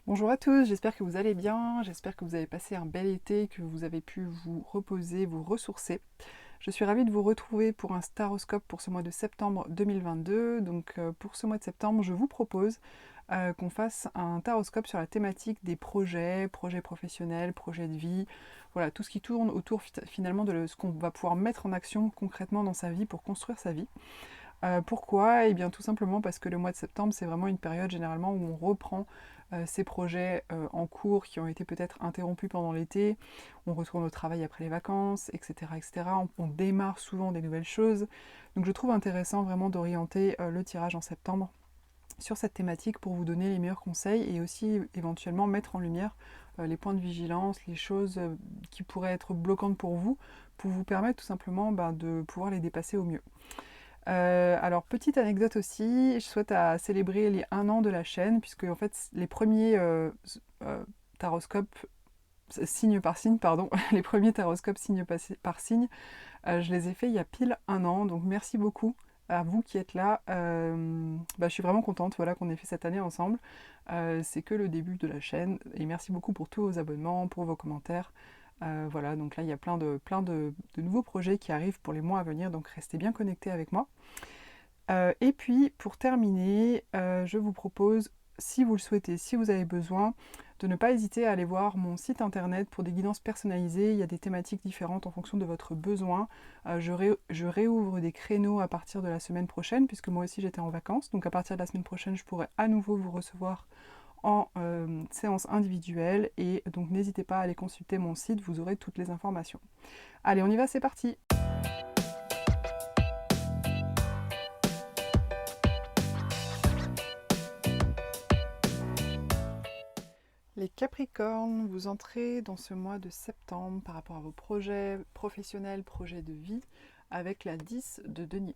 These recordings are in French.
Bonjour à tous, j'espère que vous allez bien, j'espère que vous avez passé un bel été, que vous avez pu vous reposer, vous ressourcer. Je suis ravie de vous retrouver pour un staroscope pour ce mois de septembre 2022. Donc pour ce mois de septembre, je vous propose qu'on fasse un taroscope sur la thématique des projets professionnels, projets de vie, voilà, tout ce qui tourne autour finalement de ce qu'on va pouvoir mettre en action concrètement dans sa vie pour construire sa vie. Pourquoi? Eh bien tout simplement parce que le mois de septembre, c'est vraiment une période généralement où on reprend ces projets en cours qui ont été peut-être interrompus pendant l'été, on retourne au travail après les vacances, etc. etc. On démarre souvent des nouvelles choses. Donc je trouve intéressant vraiment d'orienter le tirage en septembre sur cette thématique pour vous donner les meilleurs conseils et aussi éventuellement mettre en lumière les points de vigilance, les choses qui pourraient être bloquantes pour vous permettre tout simplement de pouvoir les dépasser au mieux. Alors, petite anecdote aussi, je souhaite à célébrer les 1 an de la chaîne, puisque en fait, les premiers taroscopes, signe par signe, pardon, les premiers taroscopes signe par signe, je les ai faits il y a pile 1 an, donc merci beaucoup à vous qui êtes là. Je suis vraiment contente voilà, qu'on ait fait cette année ensemble. C'est que le début de la chaîne, et merci beaucoup pour tous vos abonnements, pour vos commentaires. Voilà, donc là, il y a plein de nouveaux projets qui arrivent pour les mois à venir, donc restez bien connectés avec moi. Et puis, pour terminer, je vous propose, si vous le souhaitez, si vous avez besoin, de ne pas hésiter à aller voir mon site internet pour des guidances personnalisées. Il y a des thématiques différentes en fonction de votre besoin. Je réouvre des créneaux à partir de la semaine prochaine, puisque moi aussi j'étais en vacances. Donc à partir de la semaine prochaine, je pourrai à nouveau vous recevoir en séance individuelle. Et donc n'hésitez pas à aller consulter mon site, vous aurez toutes les informations. Allez, on y va, c'est parti! Les Capricornes, vous entrez dans ce mois de septembre par rapport à vos projets professionnels, projets de vie, avec la 10 de denier.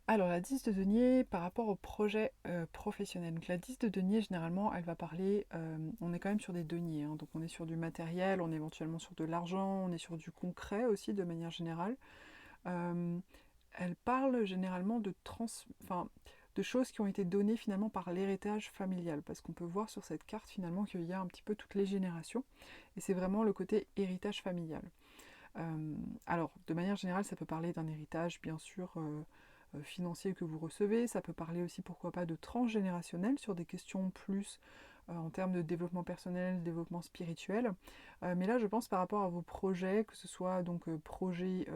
Alors la 10 de denier par rapport au projet professionnel. Donc la 10 de denier, généralement, elle va parler, on est quand même sur des deniers, hein, donc on est sur du matériel, on est éventuellement sur de l'argent, on est sur du concret aussi de manière générale. Euh, Elle parle généralement de choses qui ont été données finalement par l'héritage familial, parce qu'on peut voir sur cette carte finalement qu'il y a un petit peu toutes les générations, et c'est vraiment le côté héritage familial. Alors, de manière générale, ça peut parler d'un héritage, bien sûr, financier que vous recevez, ça peut parler aussi, pourquoi pas, de transgénérationnel sur des questions plus en termes de développement personnel, développement spirituel. Mais là, je pense par rapport à vos projets, que ce soit donc projets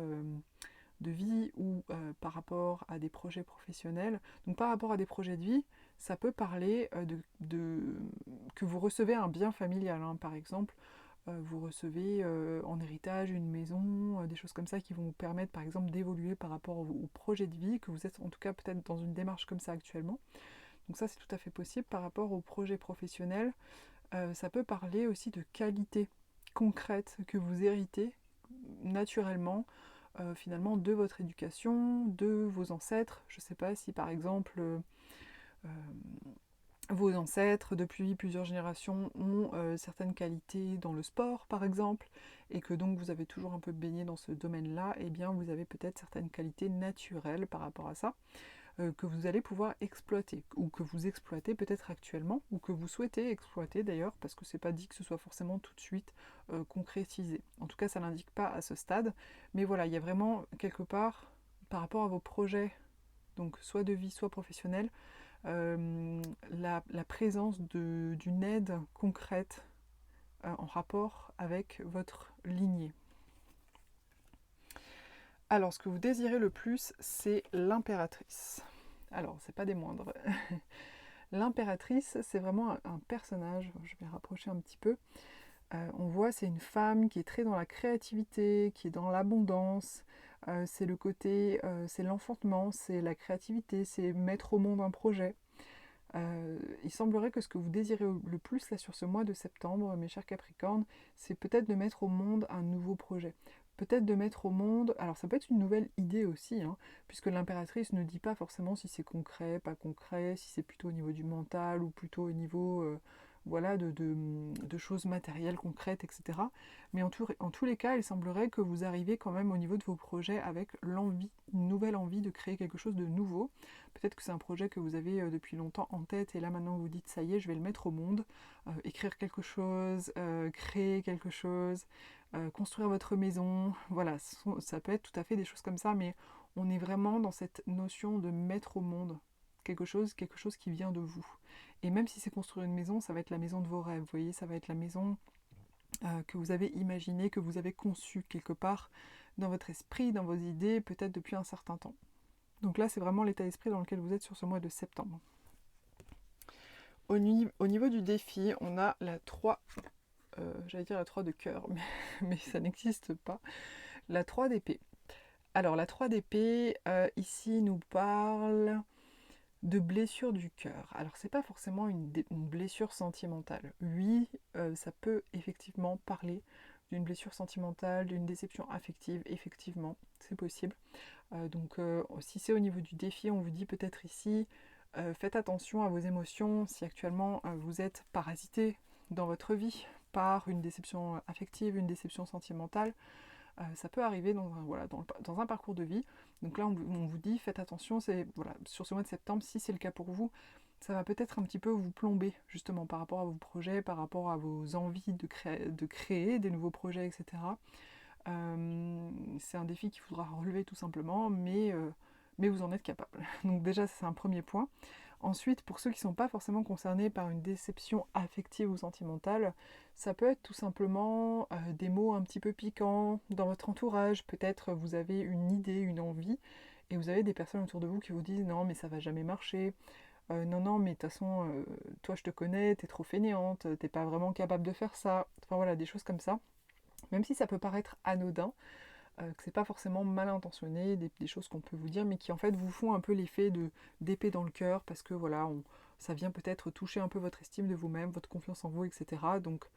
de vie ou par rapport à des projets professionnels. Donc par rapport à des projets de vie, ça peut parler que vous recevez un bien familial, hein. Par exemple, vous recevez en héritage une maison, des choses comme ça qui vont vous permettre par exemple d'évoluer par rapport au projet de vie, que vous êtes en tout cas peut-être dans une démarche comme ça actuellement. Donc ça c'est tout à fait possible. Par rapport au projet professionnel, ça peut parler aussi de qualités concrètes que vous héritez naturellement finalement de votre éducation, de vos ancêtres. Je ne sais pas si par exemple euh, vos ancêtres depuis plusieurs générations ont certaines qualités dans le sport par exemple, et que donc vous avez toujours un peu baigné dans ce domaine-là, et bien vous avez peut-être certaines qualités naturelles par rapport à ça, que vous allez pouvoir exploiter, ou que vous exploitez peut-être actuellement, ou que vous souhaitez exploiter d'ailleurs, parce que c'est pas dit que ce soit forcément tout de suite concrétisé. En tout cas, ça l'indique pas à ce stade, mais voilà, il y a vraiment quelque part, par rapport à vos projets, donc soit de vie, soit professionnel, la présence d'une aide concrète en rapport avec votre lignée. Alors, ce que vous désirez le plus, c'est l'impératrice. Alors, c'est pas des moindres. L'impératrice, c'est vraiment un personnage, je vais rapprocher un petit peu. On voit, c'est une femme qui est très dans la créativité, qui est dans l'abondance. C'est le côté, c'est l'enfantement, c'est la créativité, c'est mettre au monde un projet. Il semblerait que ce que vous désirez le plus là sur ce mois de septembre, mes chers Capricornes, c'est peut-être de mettre au monde un nouveau projet. Peut-être de mettre au monde, alors ça peut être une nouvelle idée aussi, hein, puisque l'impératrice ne dit pas forcément si c'est concret, pas concret, si c'est plutôt au niveau du mental ou plutôt au niveau voilà, de choses matérielles, concrètes, etc. Mais en tous les cas, il semblerait que vous arrivez quand même au niveau de vos projets avec l'envie, une nouvelle envie de créer quelque chose de nouveau. Peut-être que c'est un projet que vous avez depuis longtemps en tête et là maintenant vous dites ça y est, je vais le mettre au monde, écrire quelque chose, créer quelque chose, construire votre maison, voilà, ça peut être tout à fait des choses comme ça, mais on est vraiment dans cette notion de mettre au monde quelque chose qui vient de vous. Et même si c'est construire une maison, ça va être la maison de vos rêves, vous voyez, ça va être la maison que vous avez imaginée, que vous avez conçue quelque part dans votre esprit, dans vos idées, peut-être depuis un certain temps. Donc là, c'est vraiment l'état d'esprit dans lequel vous êtes sur ce mois de septembre. Au niveau du défi, on a la 3, j'allais dire la 3 de cœur, mais ça n'existe pas, la 3 d'épée. Alors la 3 d'épée, ici, nous parle de blessure du cœur. Alors c'est pas forcément une blessure sentimentale. Oui, ça peut effectivement parler d'une blessure sentimentale, d'une déception affective, effectivement, c'est possible. Donc si c'est au niveau du défi, on vous dit peut-être ici, faites attention à vos émotions si actuellement vous êtes parasité dans votre vie par une déception affective, une déception sentimentale. Ça peut arriver dans un parcours de vie. Donc là, on vous dit, faites attention, sur ce mois de septembre, si c'est le cas pour vous, ça va peut-être un petit peu vous plomber, justement, par rapport à vos projets, par rapport à vos envies de créer des nouveaux projets, etc. C'est un défi qu'il faudra relever tout simplement, mais vous en êtes capable. Donc déjà, c'est un premier point. Ensuite, pour ceux qui ne sont pas forcément concernés par une déception affective ou sentimentale, ça peut être tout simplement des mots un petit peu piquants dans votre entourage. Peut-être vous avez une idée, une envie, et vous avez des personnes autour de vous qui vous disent non mais ça va jamais marcher, non mais de toute façon toi je te connais, t'es trop fainéante, t'es pas vraiment capable de faire ça. Enfin voilà, des choses comme ça. Même si ça peut paraître anodin, que c'est pas forcément mal intentionné, des choses qu'on peut vous dire, mais qui en fait vous font un peu l'effet d'épée dans le cœur, parce que voilà, ça vient peut-être toucher un peu votre estime de vous-même, votre confiance en vous, etc. Donc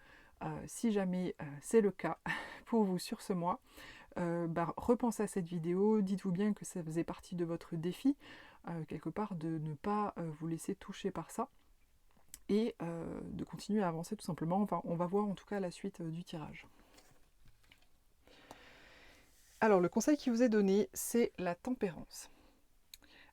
si jamais c'est le cas pour vous sur ce mois, repensez à cette vidéo, dites-vous bien que ça faisait partie de votre défi, quelque part de ne pas vous laisser toucher par ça, et de continuer à avancer tout simplement. Enfin, on va voir en tout cas la suite du tirage. Alors, le conseil qui vous est donné, c'est la tempérance.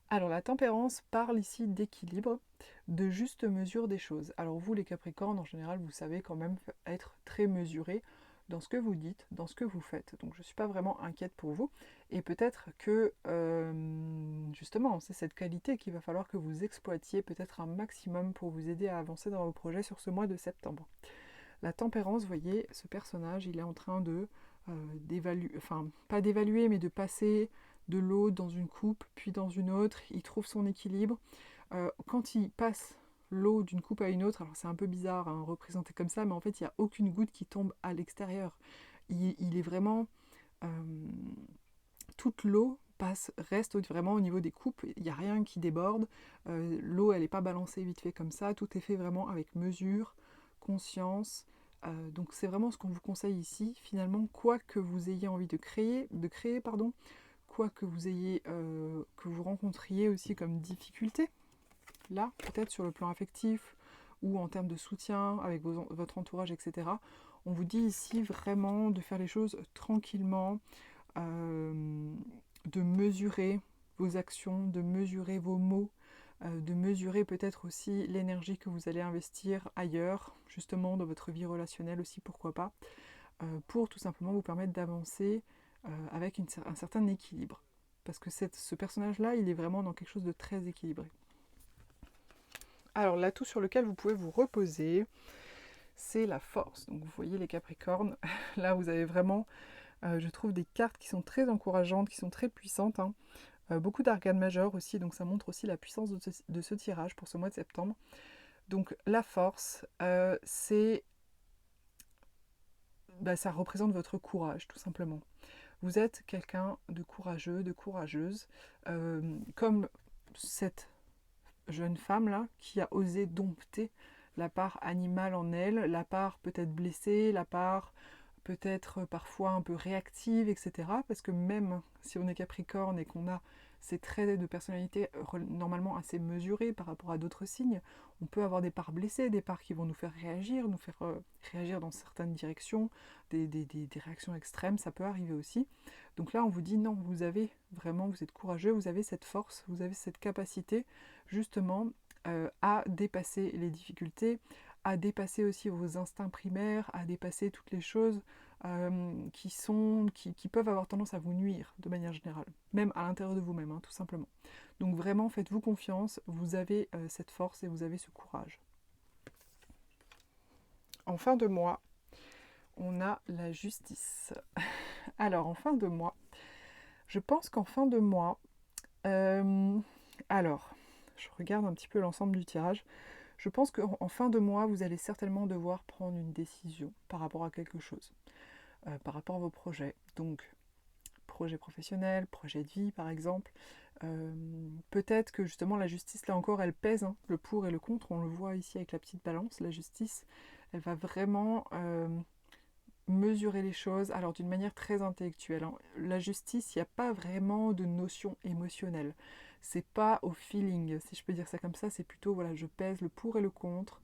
Alors, la tempérance parle ici d'équilibre, de juste mesure des choses. Alors, vous, les Capricornes, en général, vous savez quand même être très mesurés dans ce que vous dites, dans ce que vous faites. Donc, je ne suis pas vraiment inquiète pour vous. Et peut-être que, justement, c'est cette qualité qu'il va falloir que vous exploitiez peut-être un maximum pour vous aider à avancer dans vos projets sur ce mois de septembre. La tempérance, vous voyez, ce personnage, il est en train de d'évaluer, enfin pas d'évaluer, mais de passer de l'eau dans une coupe, puis dans une autre, il trouve son équilibre. Quand il passe l'eau d'une coupe à une autre, alors c'est un peu bizarre hein, représenté comme ça, mais en fait il n'y a aucune goutte qui tombe à l'extérieur. Il est vraiment... toute l'eau reste vraiment au niveau des coupes, il n'y a rien qui déborde, l'eau elle n'est pas balancée vite fait comme ça, tout est fait vraiment avec mesure, conscience. Donc c'est vraiment ce qu'on vous conseille ici. Finalement, quoi que vous ayez envie de créer, quoi que vous ayez, que vous rencontriez aussi comme difficulté, là, peut-être sur le plan affectif ou en termes de soutien avec votre entourage, etc. On vous dit ici vraiment de faire les choses tranquillement, de mesurer vos actions, de mesurer vos mots, de mesurer peut-être aussi l'énergie que vous allez investir ailleurs, justement dans votre vie relationnelle aussi, pourquoi pas, pour tout simplement vous permettre d'avancer avec un certain équilibre. Parce que ce personnage-là, il est vraiment dans quelque chose de très équilibré. Alors l'atout sur lequel vous pouvez vous reposer, c'est la force. Donc vous voyez les Capricornes, là vous avez vraiment, je trouve, des cartes qui sont très encourageantes, qui sont très puissantes, hein. Beaucoup d'arcanes majeures aussi, donc ça montre aussi la puissance de ce tirage pour ce mois de septembre. Donc la force, ça représente votre courage tout simplement. Vous êtes quelqu'un de courageux, de courageuse, comme cette jeune femme là qui a osé dompter la part animale en elle, la part peut-être blessée, la part peut-être parfois un peu réactive, etc. Parce que même si on est Capricorne et qu'on a ces traits de personnalité normalement assez mesurés par rapport à d'autres signes. On peut avoir des parts blessées, des parts qui vont nous faire réagir dans certaines directions, des réactions extrêmes, ça peut arriver aussi. Donc là, on vous dit non, vous êtes courageux, vous avez cette force, vous avez cette capacité justement à dépasser les difficultés, à dépasser aussi vos instincts primaires, à dépasser toutes les choses qui peuvent avoir tendance à vous nuire de manière générale, même à l'intérieur de vous-même, hein, tout simplement. Donc vraiment, faites-vous confiance, vous avez cette force et vous avez ce courage. En fin de mois, on a la justice. Alors, en fin de mois, je pense qu'en fin de mois, alors, je regarde un petit peu l'ensemble du tirage. Je pense qu'en fin de mois, vous allez certainement devoir prendre une décision par rapport à quelque chose, par rapport à vos projets. Donc, projet professionnel, projet de vie par exemple. Peut-être que justement la justice, là encore, elle pèse, hein, le pour et le contre. On le voit ici avec la petite balance. La justice, elle va vraiment mesurer les choses, alors d'une manière très intellectuelle, hein. La justice, il n'y a pas vraiment de notion émotionnelle. C'est pas au feeling, si je peux dire ça comme ça, c'est plutôt, voilà, je pèse le pour et le contre,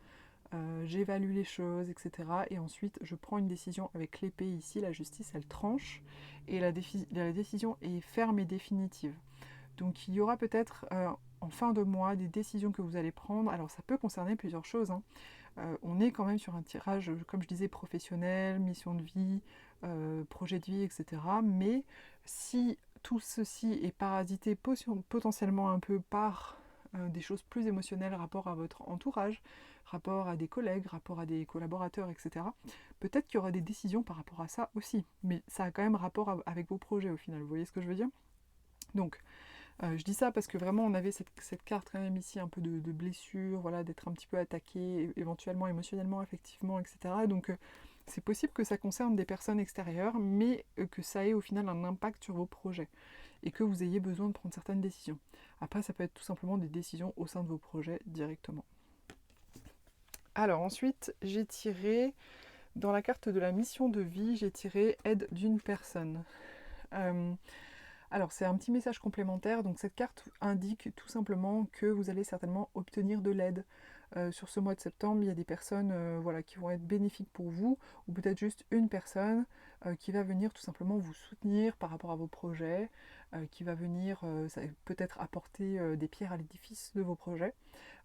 j'évalue les choses, etc. Et ensuite, je prends une décision avec l'épée ici, la justice, elle tranche, et la décision est ferme et définitive. Donc il y aura peut-être en fin de mois des décisions que vous allez prendre. Alors ça peut concerner plusieurs choses, hein. On est quand même sur un tirage, comme je disais, professionnel, mission de vie, projet de vie, etc. Mais si tout ceci est parasité potentiellement un peu par des choses plus émotionnelles, rapport à votre entourage, rapport à des collègues, rapport à des collaborateurs, etc., peut-être qu'il y aura des décisions par rapport à ça aussi. Mais ça a quand même rapport avec vos projets au final, vous voyez ce que je veux dire? Donc, je dis ça parce que vraiment on avait cette carte quand même ici un peu de blessure, voilà, d'être un petit peu attaqué, éventuellement émotionnellement, affectivement, etc. Donc c'est possible que ça concerne des personnes extérieures, mais que ça ait au final un impact sur vos projets et que vous ayez besoin de prendre certaines décisions. Après, ça peut être tout simplement des décisions au sein de vos projets directement. Alors ensuite, j'ai tiré, dans la carte de la mission de vie, j'ai tiré aide d'une personne. Alors c'est un petit message complémentaire, donc cette carte indique tout simplement que vous allez certainement obtenir de l'aide. Sur ce mois de septembre, il y a des personnes voilà, qui vont être bénéfiques pour vous, ou peut-être juste une personne qui va venir tout simplement vous soutenir par rapport à vos projets, qui va venir peut-être apporter des pierres à l'édifice de vos projets.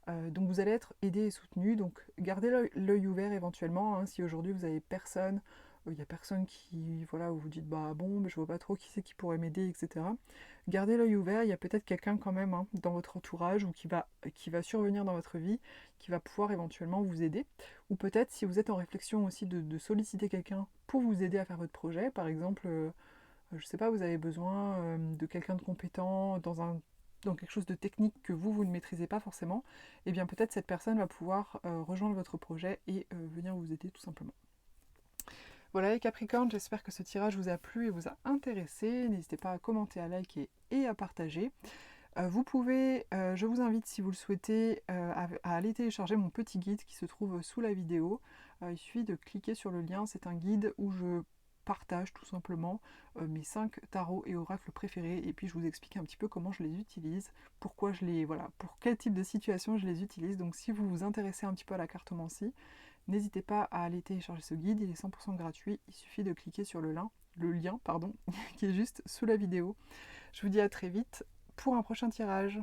Donc vous allez être aidé et soutenu, donc gardez l'œil ouvert éventuellement, hein, si aujourd'hui vous avez personne, il n'y a personne qui, voilà, où vous dites bah bon, mais je vois pas trop qui c'est qui pourrait m'aider, etc. Gardez l'œil ouvert, il y a peut-être quelqu'un quand même, hein, dans votre entourage ou qui va survenir dans votre vie, qui va pouvoir éventuellement vous aider. Ou peut-être si vous êtes en réflexion aussi de solliciter quelqu'un pour vous aider à faire votre projet, par exemple, je sais pas, vous avez besoin de quelqu'un de compétent dans quelque chose de technique que vous ne maîtrisez pas forcément, et bien peut-être cette personne va pouvoir rejoindre votre projet et venir vous aider tout simplement. Voilà les Capricornes, j'espère que ce tirage vous a plu et vous a intéressé. N'hésitez pas à commenter, à liker et à partager. Je vous invite, si vous le souhaitez, à aller télécharger mon petit guide qui se trouve sous la vidéo. Il suffit de cliquer sur le lien, c'est un guide où je partage tout simplement mes 5 tarots et oracles préférés, et puis je vous explique un petit peu comment je les utilise, voilà, pour quel type de situation je les utilise. Donc si vous vous intéressez un petit peu à la cartomancie, n'hésitez pas à aller télécharger ce guide, il est 100% gratuit, il suffit de cliquer sur le lien qui est juste sous la vidéo. Je vous dis à très vite pour un prochain tirage.